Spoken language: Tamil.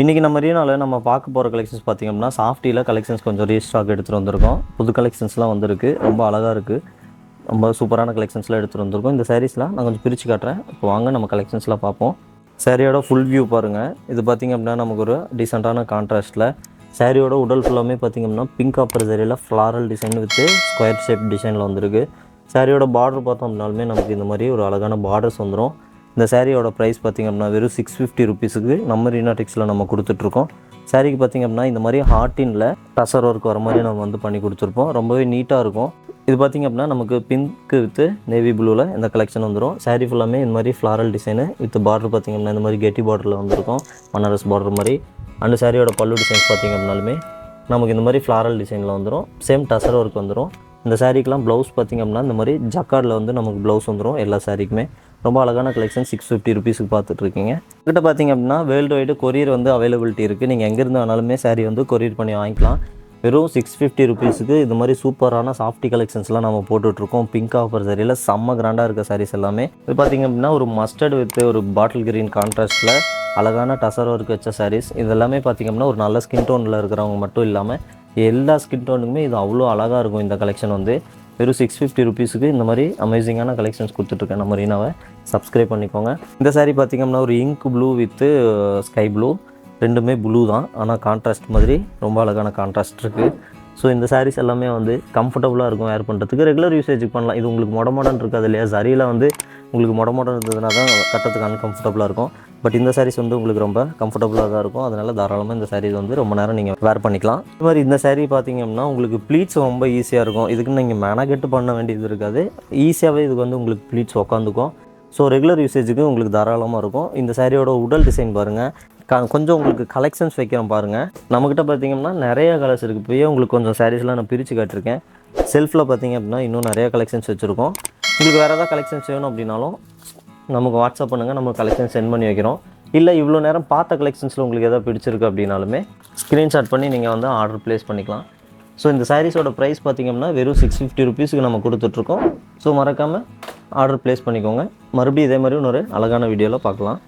இன்றைக்கி நம்ம ரீனாவில் நம்ம பார்க்க போகிற கலெக்ஷன்ஸ் பார்த்திங்கன்னா சாஃப்டியில் கலெக்ஷன்ஸ் கொஞ்சம் ரீஸ்டாக் எடுத்துகிட்டு வந்திருக்கோம். புது கலெக்ஷன்ஸ்லாம் வந்திருக்கு, ரொம்ப அழகாக இருக்குது, ரொம்ப சூப்பரான கலெக்ஷன்ஸ்லாம் எடுத்துகிட்டு வந்திருக்கோம். இந்த சாரீஸ்லாம் நான் கொஞ்சம் பிரித்து காட்டுறேன். இப்போ வாங்க நம்ம கலெக்ஷன்ஸ்லாம் பார்ப்போம். சாரியோட ஃபுல் வியூ பாருங்கள். இது பார்த்திங்க அப்படின்னா நமக்கு ஒரு டீசெண்டான கான்ட்ராஸ்ட்டில் சாரியோட உடல் ஃபுல்லாமே பார்த்திங்க அப்படின்னா பிங்க் காப்பர் சாரியில் floral design with square shape டிசைனில் வந்திருக்கு. சாரியோட பார்டர் பார்த்தோம் அப்படின்னாலுமே நமக்கு இந்த மாதிரி ஒரு அழகான பார்டர்ஸ் வந்துடும். இந்த சாரியோட ப்ரைஸ் பார்த்திங்க அப்படின்னா வெறும் 650 ருபீஸுக்கு நம்ம ரீனா டெக்ஸில் நம்ம கொடுத்துட்ருக்கோம். சாரிக்கு பார்த்திங்க அப்படின்னா இந்த மாதிரி ஹார்டினில் டசர் ஒர்க் வர மாதிரி நம்ம வந்து பண்ணி கொடுத்துருப்போம். ரொம்பவே நீட்டாக இருக்கும். இது பார்த்திங்க அப்படின்னா நமக்கு பிங்க் வித் நேவி ப்ளூவில் இந்த கலெக்ஷன் வந்துடும். சாரி ஃபுல்லாமே இந்த மாதிரி ஃப்ளாரல் டிசைனு வித் பார்டர் பார்த்திங்க அப்படின்னா இந்த மாதிரி கெட்டி பார்டரில் வந்துருக்கும், பனாரஸ் பார்டர் மாதிரி. அந்த சாரியோட பல்லு டிசைன்ஸ் பார்த்திங்க அப்படின்னாலுமே நமக்கு இந்த மாதிரி ஃப்ளாரல் டிசைனில் வந்துடும். சேம் டசர் ஒர்க் வந்துடும். இந்த சாரிக்கெலாம் ப்ளவுஸ் பார்த்திங்க அப்படின்னா இந்த மாதிரி ஜக்கார்டில் வந்து நமக்கு ப்ளவுஸ் வந்துடும். எல்லா சாரிக்குமே ரொம்ப அழகான கலெக்ஷன் 650 ருபீஸுக்கு பார்த்துட்ருக்கீங்க. கிட்ட பார்த்திங்க அப்படின்னா வேர்ல்டு வைடு கொரியர் வந்து அவைலபிலிட்டி இருக்குது. நீங்கள் எங்கேருந்து வேணாலுமே சாரீ வந்து கொரியர் பண்ணி வாங்கிக்கலாம். வெறும் 650 ருபீஸுக்கு இது மாதிரி சூப்பரான சாஃப்டி கலெக்ஷன்ஸ்லாம் நம்ம போட்டுட்ருக்கோம். பிங்க் ஆஃபர் சாரியில் செம்ம கிராண்டாக இருக்க சாரீஸ் எல்லாமே. இது பார்த்திங்க அப்படின்னா ஒரு மஸ்டர்ட் வித் ஒரு பாட்டில் கிரீன் கான்ட்ராஸ்ட்டில் அழகான டசர் ஒர்க் வச்ச சாரீஸ். இது எல்லாமே பார்த்திங்க அப்படின்னா ஒரு நல்ல ஸ்கின் டோனில் இருக்கிறவங்க மட்டும் இல்லாமல் எல்லா ஸ்கின் டோனுக்குமே இது அவ்வளோ அழகாக இருக்கும். இந்த கலெக்ஷன் வந்து வெறும் 650 ருபீஸுக்கு இந்த மாதிரி அமேசிங்கான கலெக்ஷன்ஸ் கொடுத்துட்ருக்கேன். நம்ம ரீனாவை சப்ஸ்கிரைப் பண்ணிக்கோங்க. இந்த சாரீ பார்த்திங்கன்னா ஒரு ink blue with sky blue, ரெண்டுமே ப்ளூ தான், ஆனால் கான்ட்ராஸ்ட் மாதிரி ரொம்ப அழகான கான்ட்ராஸ்ட் இருக்குது. ஸோ இந்த சாரீஸ் எல்லாமே வந்து கம்ஃபர்டபுளாக இருக்கும் வேர் பண்ணுறதுக்கு. ரெகுலர் யூசேஜுக்கு பண்ணலாம். இது உங்களுக்கு மொடமாடன் இருக்காது இல்லையா, சரியில் வந்து உங்களுக்கு மொடமாடன் இருந்ததுனா தான் கட்டுறதுக்கு அன்கம்ஃபர்டபுளாக இருக்கும். பட் இந்த சாரீஸ் வந்து உங்களுக்கு ரொம்ப கம்ஃபர்டபுளாக தான் இருக்கும். அதனால் தாராளமாக இந்த சாரீஸ் வந்து ரொம்ப நேரம் நீங்கள் வேர் பண்ணிக்கலாம். இது மாதிரி இந்த சாரீ பார்த்திங்க அப்படின்னா உங்களுக்கு ப்ளீட்ஸ் ரொம்ப ஈஸியாக இருக்கும். இதுக்கு நீங்கள் மெனக்கெட்டு பண்ண வேண்டியது இருக்காது. ஈஸியாகவே இதுக்கு வந்து உங்களுக்கு ப்ளீட்ஸ் உட்காந்துக்கும். ஸோ ரெகுலர் யூசேஜுக்கு உங்களுக்கு தாராளமாக இருக்கும். இந்த சாரியோட உடல் டிசைன் பாருங்கள், கொஞ்சம் உங்களுக்கு கலெக்ஷன்ஸ் வைக்கிறோம் பாருங்கள். நம்மக்கிட்ட பார்த்திங்கன்னா நிறைய கலர்ஸ் இருக்குது. இப்போயே உங்களுக்கு கொஞ்சம் சாரீஸ்லாம் நான் பிரித்து காட்டியிருக்கேன். செல்ஃபில் பார்த்திங்க அப்படின்னா இன்னும் நிறைய கலெக்ஷன்ஸ் வச்சுருக்கோம். உங்களுக்கு வேறு ஏதாவது கலெக்ஷன்ஸ் வேணும் அப்படின்னாலும் நமக்கு வாட்ஸ்அப் பண்ணுங்கள், நம்ம கலெக்ஷன் சென்ட் பண்ணி வைக்கிறோம். இல்லை இவ்வளோ நேரம் பார்த்த கலெக்ஷன்ஸில் உங்களுக்கு எதாவது பிடிச்சிருக்கு அப்படின்னாலுமே ஸ்க்ரீன்ஷாட் பண்ணி நீங்கள் வந்து ஆர்டர் ப்ளேஸ் பண்ணிக்கலாம். ஸோ இந்த சாரீஸோட ப்ரைஸ் பார்த்திங்க அப்படின்னா வெறும் 650 ருபீஸுக்கு நம்ம கொடுத்துட்ருக்கோம். ஸோ மறக்காமல் ஆர்டர் ப்ளேஸ் பண்ணிக்கோங்க. மறுபடியும் இதே மாதிரி இன்னொரு அழகான வீடியோவில் பார்க்கலாம்.